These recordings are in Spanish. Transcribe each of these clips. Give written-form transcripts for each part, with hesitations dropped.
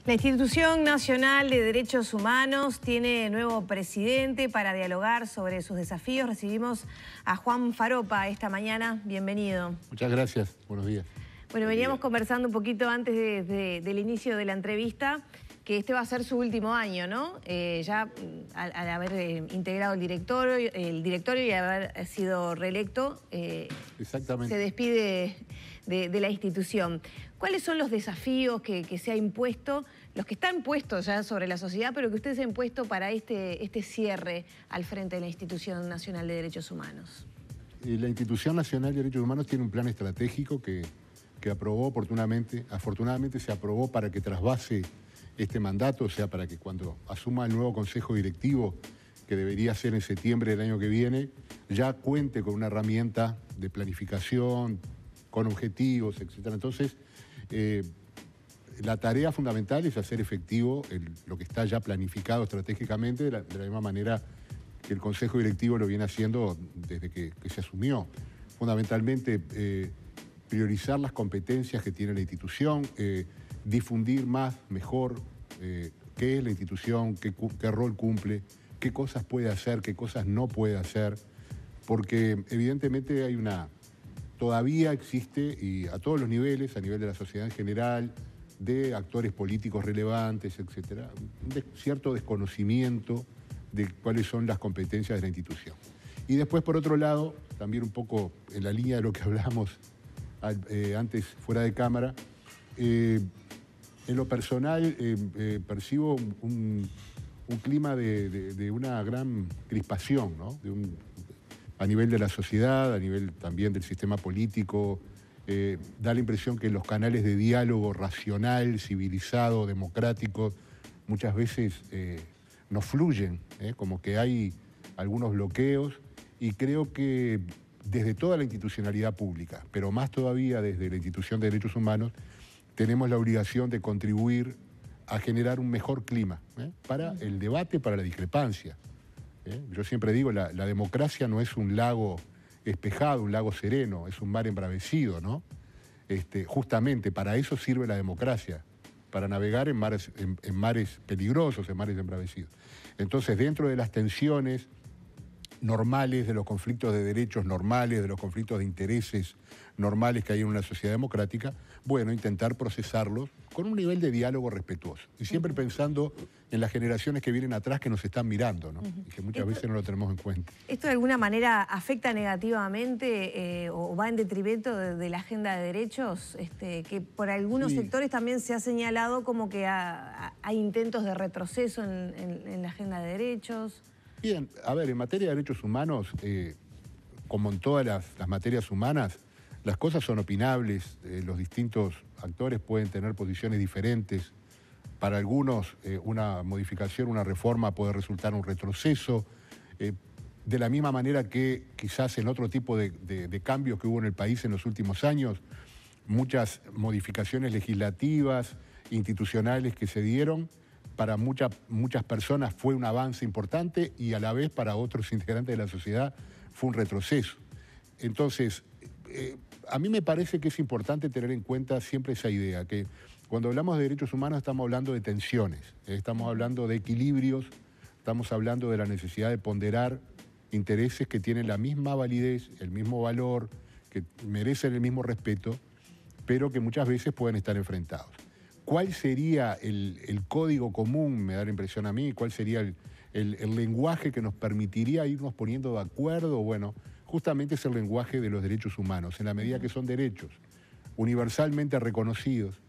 La Institución Nacional de Derechos Humanos tiene nuevo presidente para dialogar sobre sus desafíos. Recibimos a Juan Faropa esta mañana. Bienvenido. Muchas gracias. Buenos días. Bueno, veníamos conversando un poquito antes del inicio de la entrevista, que este va a ser su último año, ¿no? Ya al haber integrado el directorio y haber sido reelecto, Exactamente. Se despide de la institución. ¿Cuáles son los desafíos que se ha impuesto, los que están puestos ya sobre la sociedad, pero que ustedes han impuesto para este cierre al frente de la Institución Nacional de Derechos Humanos? La Institución Nacional de Derechos Humanos tiene un plan estratégico que aprobó oportunamente, afortunadamente se aprobó para que trasvase este mandato, o sea, para que cuando asuma el nuevo Consejo Directivo, que debería ser en septiembre del año que viene, ya cuente con una herramienta de planificación, con objetivos, etc. Entonces, la tarea fundamental es hacer efectivo lo que está ya planificado estratégicamente de la misma manera que el Consejo Directivo lo viene haciendo desde que se asumió. Fundamentalmente, priorizar las competencias que tiene la institución, difundir más, mejor, qué es la institución, qué rol cumple, qué cosas puede hacer, qué cosas no puede hacer, porque evidentemente todavía existe, y a todos los niveles, a nivel de la sociedad en general, de actores políticos relevantes, etcétera, cierto desconocimiento de cuáles son las competencias de la institución. Y después, por otro lado, también un poco en la línea de lo que hablamos antes fuera de cámara, en lo personal percibo un clima de una gran crispación, ¿no? A nivel de la sociedad, a nivel también del sistema político. Da la impresión que los canales de diálogo racional, civilizado, democrático, muchas veces no fluyen, como que hay algunos bloqueos, y creo que desde toda la institucionalidad pública, pero más todavía desde la Institución de Derechos Humanos, tenemos la obligación de contribuir a generar un mejor clima para el debate, para la discrepancia. Yo siempre digo, la democracia no es un lago espejado, un lago sereno, es un mar embravecido, ¿no? Justamente para eso sirve la democracia, para navegar en mares peligrosos, en mares embravecidos. Entonces, dentro de las tensiones normales, de los conflictos de derechos normales, de los conflictos de intereses normales que hay en una sociedad democrática, bueno, intentar procesarlos con un nivel de diálogo respetuoso. Y siempre pensando en las generaciones que vienen atrás que nos están mirando, ¿no? Y que muchas veces no lo tenemos en cuenta. ¿Esto de alguna manera afecta negativamente o va en detrimento de la agenda de derechos? Que por algunos sectores también se ha señalado como que hay intentos de retroceso en la agenda de derechos. Bien, a ver, en materia de derechos humanos, como en todas las materias humanas, las cosas son opinables, los distintos actores pueden tener posiciones diferentes. Para algunos, una modificación, una reforma puede resultar un retroceso, de la misma manera que quizás en otro tipo de cambios que hubo en el país en los últimos años, muchas modificaciones legislativas, institucionales que se dieron, para muchas personas fue un avance importante y a la vez para otros integrantes de la sociedad fue un retroceso. Entonces, a mí me parece que es importante tener en cuenta siempre esa idea, que cuando hablamos de derechos humanos estamos hablando de tensiones, estamos hablando de equilibrios, estamos hablando de la necesidad de ponderar intereses que tienen la misma validez, el mismo valor, que merecen el mismo respeto, pero que muchas veces pueden estar enfrentados. ¿Cuál sería el código común, me da la impresión a mí? ¿Cuál sería el lenguaje que nos permitiría irnos poniendo de acuerdo? Bueno, justamente es el lenguaje de los derechos humanos, en la medida que son derechos universalmente reconocidos,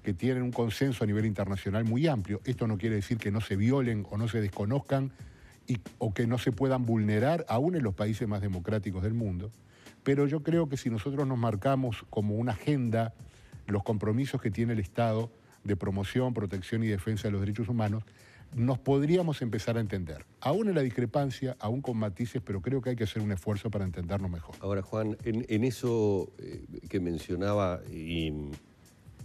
que tienen un consenso a nivel internacional muy amplio. Esto no quiere decir que no se violen o no se desconozcan o que no se puedan vulnerar, aún en los países más democráticos del mundo. Pero yo creo que si nosotros nos marcamos como una agenda los compromisos que tiene el Estado de promoción, protección y defensa de los derechos humanos, nos podríamos empezar a entender. Aún en la discrepancia, aún con matices, pero creo que hay que hacer un esfuerzo para entendernos mejor. Ahora, Juan, en eso que mencionaba, y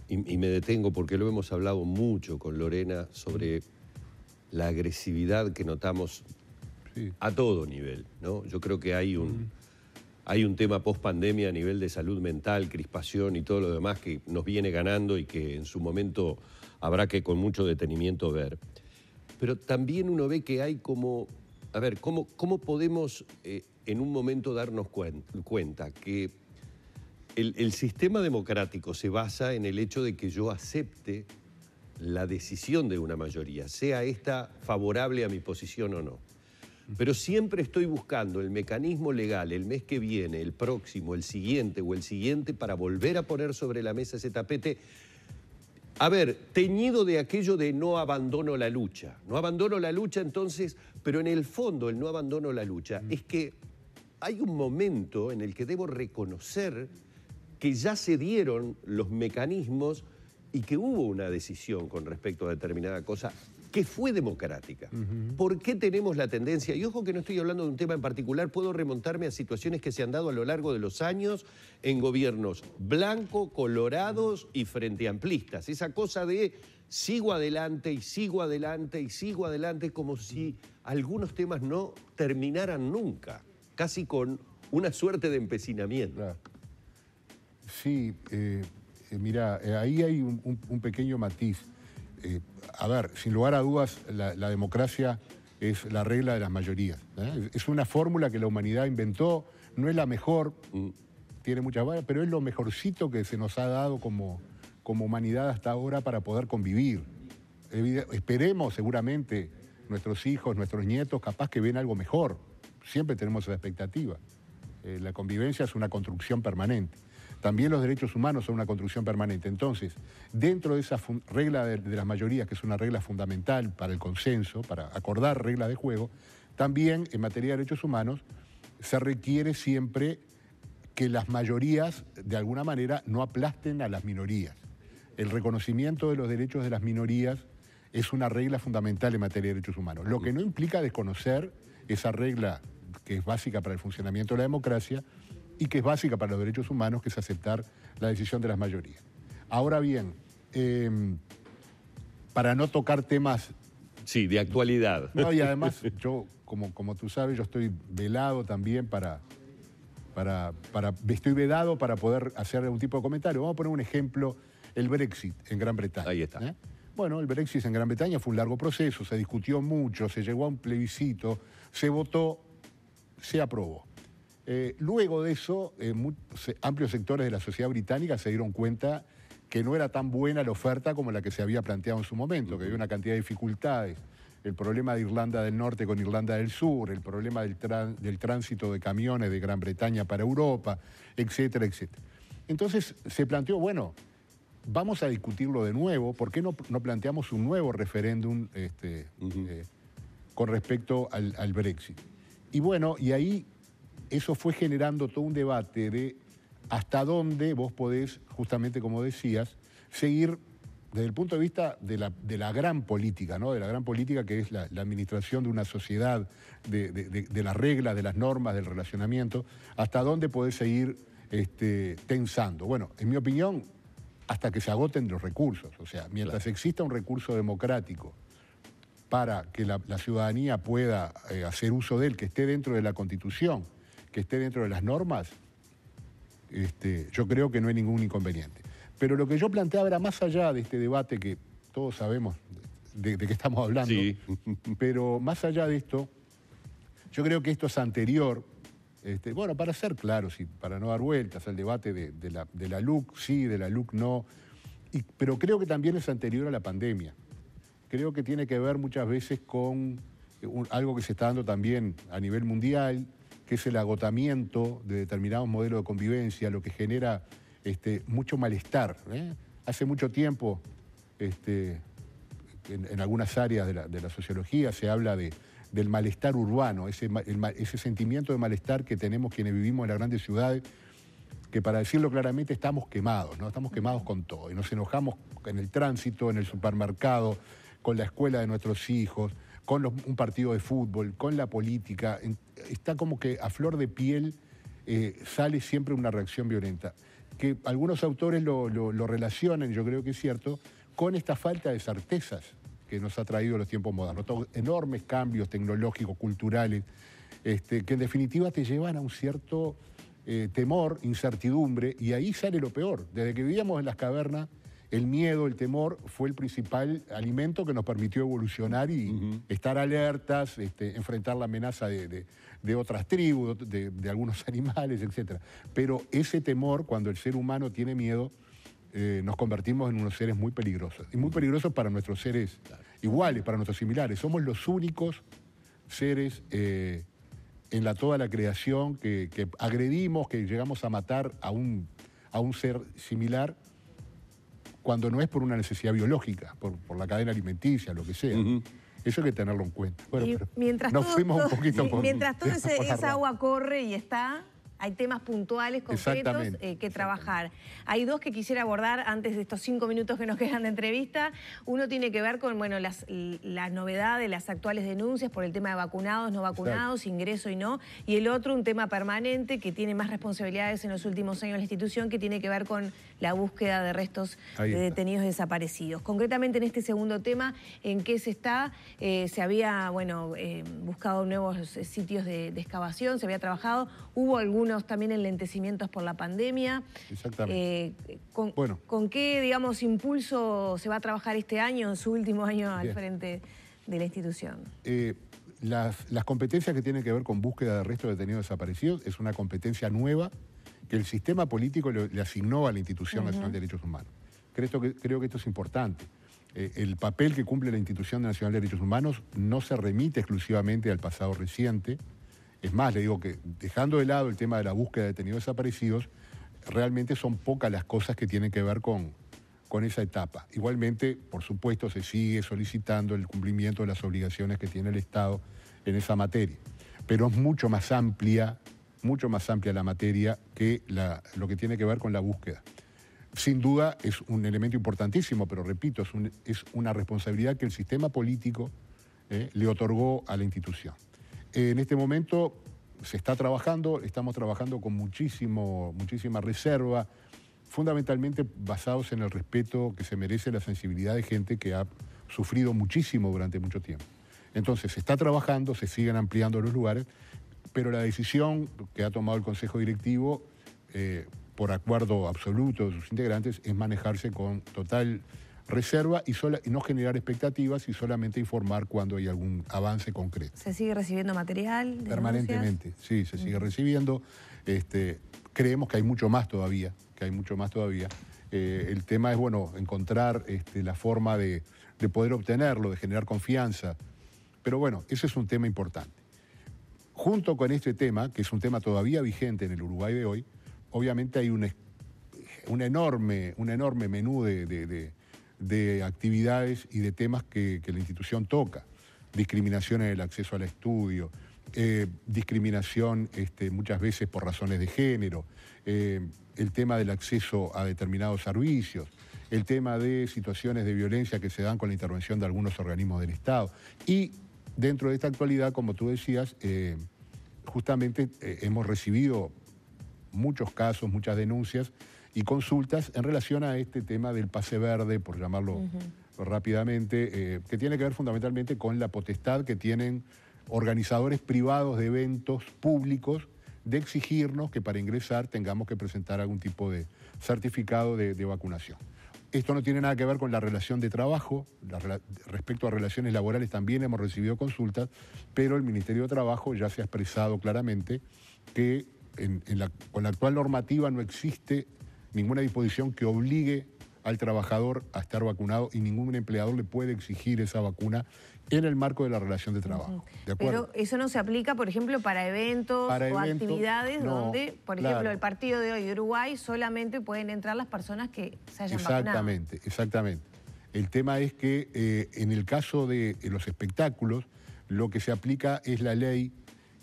me detengo porque lo hemos hablado mucho con Lorena sobre la agresividad que notamos a todo nivel, ¿no? Yo creo que hay hay un tema post-pandemia a nivel de salud mental, crispación y todo lo demás que nos viene ganando y que en su momento habrá que con mucho detenimiento ver. Pero también uno ve que hay como... A ver, ¿cómo podemos en un momento darnos cuenta que el sistema democrático se basa en el hecho de que yo acepte la decisión de una mayoría, sea esta favorable a mi posición o no? Pero siempre estoy buscando el mecanismo legal el mes que viene, el próximo, el siguiente o el siguiente para volver a poner sobre la mesa ese tapete. A ver, teñido de aquello de no abandono la lucha. No abandono la lucha entonces, pero en el fondo el no abandono la lucha es que hay un momento en el que debo reconocer que ya se dieron los mecanismos y que hubo una decisión con respecto a determinada cosa que fue democrática. ¿Por qué tenemos la tendencia? Y ojo que no estoy hablando de un tema en particular, puedo remontarme a situaciones que se han dado a lo largo de los años en gobiernos blanco, colorados y frente amplistas. Esa cosa de sigo adelante y sigo adelante y sigo adelante, como si algunos temas no terminaran nunca, casi con una suerte de empecinamiento. Claro. Sí, mira, ahí hay un pequeño matiz. A ver, sin lugar a dudas, la democracia es la regla de las mayorías, ¿eh? Es una fórmula que la humanidad inventó, no es la mejor, tiene muchas varias, pero es lo mejorcito que se nos ha dado como humanidad hasta ahora para poder convivir. Esperemos, seguramente, nuestros hijos, nuestros nietos, capaz que ven algo mejor. Siempre tenemos esa expectativa. La convivencia es una construcción permanente. También los derechos humanos son una construcción permanente. Entonces, dentro de esa regla de las mayorías, que es una regla fundamental para el consenso, para acordar reglas de juego, también en materia de derechos humanos se requiere siempre que las mayorías, de alguna manera, no aplasten a las minorías. El reconocimiento de los derechos de las minorías es una regla fundamental en materia de derechos humanos, lo que no implica desconocer esa regla que es básica para el funcionamiento de la democracia y que es básica para los derechos humanos, que es aceptar la decisión de las mayorías. Ahora bien, para no tocar temas... Sí, de actualidad. No, y además, yo, como tú sabes, yo estoy velado también estoy vedado para poder hacer algún tipo de comentario. Vamos a poner un ejemplo, el Brexit en Gran Bretaña. Ahí está. Bueno, el Brexit en Gran Bretaña fue un largo proceso, se discutió mucho, se llegó a un plebiscito, se votó, se aprobó. Luego de eso, amplios sectores de la sociedad británica se dieron cuenta que no era tan buena la oferta como la que se había planteado en su momento, que había una cantidad de dificultades. El problema de Irlanda del Norte con Irlanda del Sur, el problema del tránsito de camiones de Gran Bretaña para Europa, etcétera, etcétera. Entonces se planteó, bueno, vamos a discutirlo de nuevo, ¿por qué no planteamos un nuevo referéndum con respecto al Brexit? Y bueno, y ahí eso fue generando todo un debate de hasta dónde vos podés, justamente como decías, seguir desde el punto de vista de la gran política, ¿no? De la gran política que es la administración de una sociedad, de las reglas, de las normas, del relacionamiento, hasta dónde podés seguir tensando. Bueno, en mi opinión, hasta que se agoten los recursos. O sea, mientras exista un recurso democrático para que la ciudadanía pueda hacer uso de él, que esté dentro de la Constitución, que esté dentro de las normas, yo creo que no hay ningún inconveniente. Pero lo que yo planteaba era más allá de este debate que todos sabemos de qué estamos hablando, sí. Pero más allá de esto, yo creo que esto es anterior, bueno, para ser claros y para no dar vueltas al debate de la LUC sí, de la LUC no, pero creo que también es anterior a la pandemia. Creo que tiene que ver muchas veces con algo que se está dando también a nivel mundial, que es el agotamiento de determinados modelos de convivencia, lo que genera mucho malestar. Hace mucho tiempo, en algunas áreas de la sociología se habla del malestar urbano, ese sentimiento de malestar que tenemos quienes vivimos en las grandes ciudades, que para decirlo claramente estamos quemados, ¿no? Estamos quemados con todo y nos enojamos en el tránsito, en el supermercado, con la escuela de nuestros hijos, con un partido de fútbol, con la política. Está como que a flor de piel sale siempre una reacción violenta. Que algunos autores lo relacionan, yo creo que es cierto, con esta falta de certezas que nos ha traído los tiempos modernos. Enormes cambios tecnológicos, culturales, que en definitiva te llevan a un cierto temor, incertidumbre, y ahí sale lo peor. Desde que vivíamos en las cavernas, el miedo, el temor fue el principal alimento que nos permitió evolucionar y estar alertas, enfrentar la amenaza de otras tribus, de algunos animales, etc. Pero ese temor, cuando el ser humano tiene miedo, nos convertimos en unos seres muy peligrosos. Y muy peligrosos para nuestros seres iguales, para nuestros similares. Somos los únicos seres en toda la creación que agredimos, que llegamos a matar a un ser similar cuando no es por una necesidad biológica, por la cadena alimenticia, lo que sea. Eso hay que tenerlo en cuenta. Bueno, y mientras mientras toda esa agua corre y hay temas puntuales, concretos que trabajar. Hay dos que quisiera abordar antes de estos 5 minutos que nos quedan de entrevista. Uno tiene que ver con la novedad de las actuales denuncias por el tema de vacunados, no vacunados, ingreso y no. Y el otro, un tema permanente que tiene más responsabilidades en los últimos años de la institución, que tiene que ver con la búsqueda de restos de detenidos desaparecidos. Concretamente en este segundo tema, ¿en qué se está? Se había buscado nuevos sitios de excavación, se había trabajado, hubo algunos también enlentecimientos por la pandemia. Exactamente. ¿Con qué, digamos, impulso se va a trabajar este año, en su último año al frente de la institución? Las competencias que tienen que ver con búsqueda de restos de detenidos desaparecidos es una competencia nueva que el sistema político le asignó a la Institución Nacional de Derechos Humanos. Creo que esto es importante. El papel que cumple la Institución Nacional de Derechos Humanos no se remite exclusivamente al pasado reciente. Es más, le digo que dejando de lado el tema de la búsqueda de detenidos desaparecidos, realmente son pocas las cosas que tienen que ver con esa etapa. Igualmente, por supuesto, se sigue solicitando el cumplimiento de las obligaciones que tiene el Estado en esa materia. Pero es mucho más amplia la materia que lo que tiene que ver con la búsqueda. Sin duda es un elemento importantísimo, pero repito, es una responsabilidad que el sistema político le otorgó a la institución. En este momento se está trabajando, estamos trabajando con muchísima reserva, fundamentalmente basados en el respeto que se merece la sensibilidad de gente que ha sufrido muchísimo durante mucho tiempo. Entonces se está trabajando, se siguen ampliando los lugares, pero la decisión que ha tomado el Consejo Directivo, por acuerdo absoluto de sus integrantes, es manejarse con total reserva y no generar expectativas y solamente informar cuando hay algún avance concreto. ¿Se sigue recibiendo material? Permanentemente, sí, se sigue recibiendo. Creemos que hay mucho más todavía, el tema es, encontrar la forma de poder obtenerlo, de generar confianza. Pero bueno, ese es un tema importante. Junto con este tema, que es un tema todavía vigente en el Uruguay de hoy, obviamente hay un enorme menú de actividades y de temas que la institución toca. Discriminación en el acceso al estudio, discriminación muchas veces por razones de género, el tema del acceso a determinados servicios, el tema de situaciones de violencia que se dan con la intervención de algunos organismos del Estado. Y dentro de esta actualidad, como tú decías, justamente hemos recibido muchos casos, muchas denuncias y consultas en relación a este tema del pase verde, por llamarlo rápidamente, que tiene que ver fundamentalmente con la potestad que tienen organizadores privados de eventos públicos de exigirnos que para ingresar tengamos que presentar algún tipo de certificado de vacunación. Esto no tiene nada que ver con la relación de trabajo. Respecto a relaciones laborales también hemos recibido consultas, pero el Ministerio de Trabajo ya se ha expresado claramente que con la actual normativa no existe ninguna disposición que obligue al trabajador a estar vacunado y ningún empleador le puede exigir esa vacuna en el marco de la relación de trabajo. ¿De acuerdo? Pero eso no se aplica, por ejemplo, para eventos o actividades donde, por ejemplo, el partido de hoy de Uruguay solamente pueden entrar las personas que se hayan vacunado. Exactamente. El tema es que en el caso de los espectáculos, lo que se aplica es la ley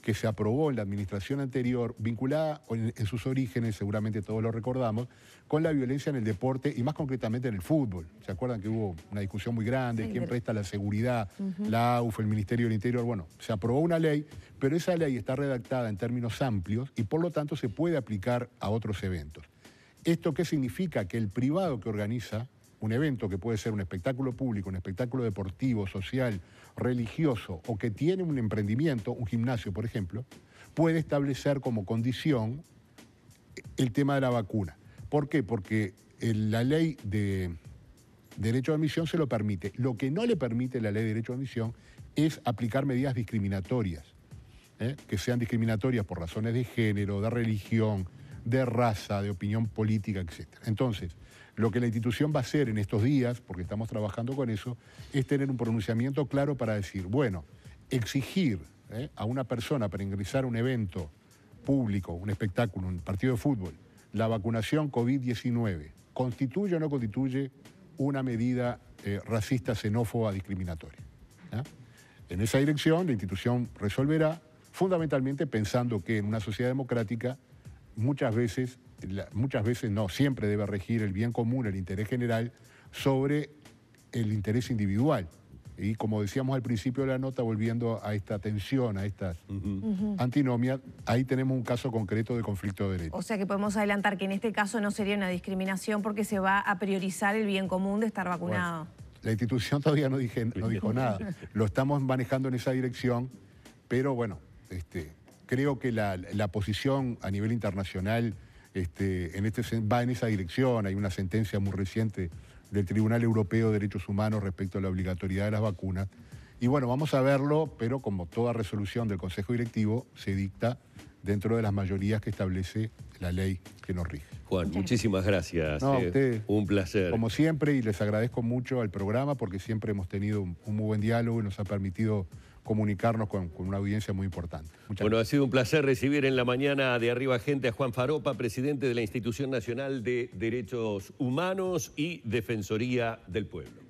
que se aprobó en la administración anterior, vinculada en sus orígenes, seguramente todos lo recordamos, con la violencia en el deporte y más concretamente en el fútbol. ¿Se acuerdan que hubo una discusión muy grande? ¿Quién presta la seguridad? La AUF, el Ministerio del Interior. Bueno, se aprobó una ley, pero esa ley está redactada en términos amplios y por lo tanto se puede aplicar a otros eventos. ¿Esto qué significa? Que el privado que organiza un evento, que puede ser un espectáculo público, un espectáculo deportivo, social, religioso, o que tiene un emprendimiento, un gimnasio, por ejemplo, puede establecer como condición el tema de la vacuna. ¿Por qué? Porque la ley de derecho de admisión se lo permite. Lo que no le permite la ley de derecho de admisión es aplicar medidas discriminatorias, que sean discriminatorias por razones de género, de religión, de raza, de opinión política, etc. Entonces, lo que la institución va a hacer en estos días, porque estamos trabajando con eso, es tener un pronunciamiento claro para decir, bueno, exigir a una persona para ingresar a un evento público, un espectáculo, un partido de fútbol, la vacunación COVID-19, ¿constituye o no constituye una medida racista, xenófoba, discriminatoria? En esa dirección, la institución resolverá, fundamentalmente pensando que en una sociedad democrática muchas veces no, siempre debe regir el bien común, el interés general, sobre el interés individual. Y como decíamos al principio de la nota, volviendo a esta tensión, a estas antinomias, ahí tenemos un caso concreto de conflicto de derechos. O sea que podemos adelantar que en este caso no sería una discriminación porque se va a priorizar el bien común de estar vacunado. Bueno, la institución todavía no dijo nada. Lo estamos manejando en esa dirección, pero bueno, creo que la posición a nivel internacional va en esa dirección. Hay una sentencia muy reciente del Tribunal Europeo de Derechos Humanos respecto a la obligatoriedad de las vacunas. Y bueno, vamos a verlo, pero como toda resolución del Consejo Directivo, se dicta dentro de las mayorías que establece la ley que nos rige. Juan, muchísimas gracias. No, usted, un placer. Como siempre, y les agradezco mucho al programa porque siempre hemos tenido un muy buen diálogo y nos ha permitido comunicarnos con una audiencia muy importante. Muchas gracias. Ha sido un placer recibir en la mañana de Arriba Gente a Juan Faropa, presidente de la Institución Nacional de Derechos Humanos y Defensoría del Pueblo.